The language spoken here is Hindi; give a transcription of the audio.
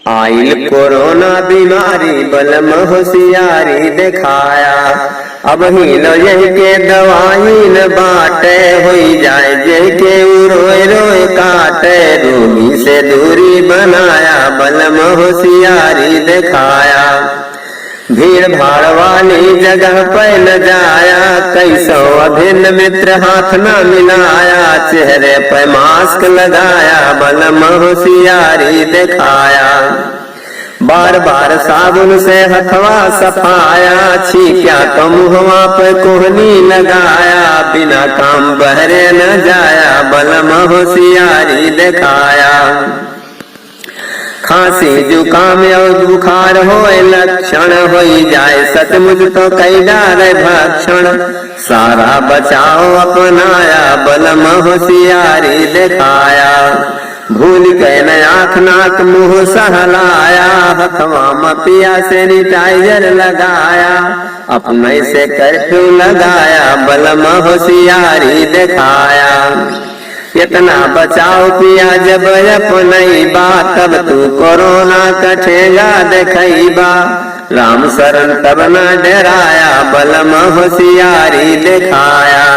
आइल कोरोना बीमारी बलम होशियारी दिखाया। अब ही लो यही के दवाई न बाटे होई जाए जय के रोए रोए काटे। रोगी से दूरी बनाया बलम होशियारी दिखाया। भीड़ भाड़ वाली जगह पे न जाया। कैसो अभिन्न मित्र हाथ न मिलाया। चेहरे पे मास्क लगाया बलम होशियारी दिखाया। बार बार साबुन से हथवा सफाया। छींका तो मुहवा पे कोहनी लगाया। बिना काम बहरे न जाया बलम होशियारी दिखाया। खांसी जुकाम और बुखार होए लक्षण होई जाए सचमुच तो कई डारे भक्षण। सारा बचाव अपनाया बलम होशियारी दिखाया। भूल के न आँख नाक मुंह सहलाया। हथवा मपिया सैनिटाइजर लगाया। अपने से कर्फ्यू लगाया बलम होशियारी दिखाया। इतना बचाव किया जब अपनई बा तब तू कोरोना कठेगा देखईबा। राम शरण तब न डराया बलम होशियारी दिखाया।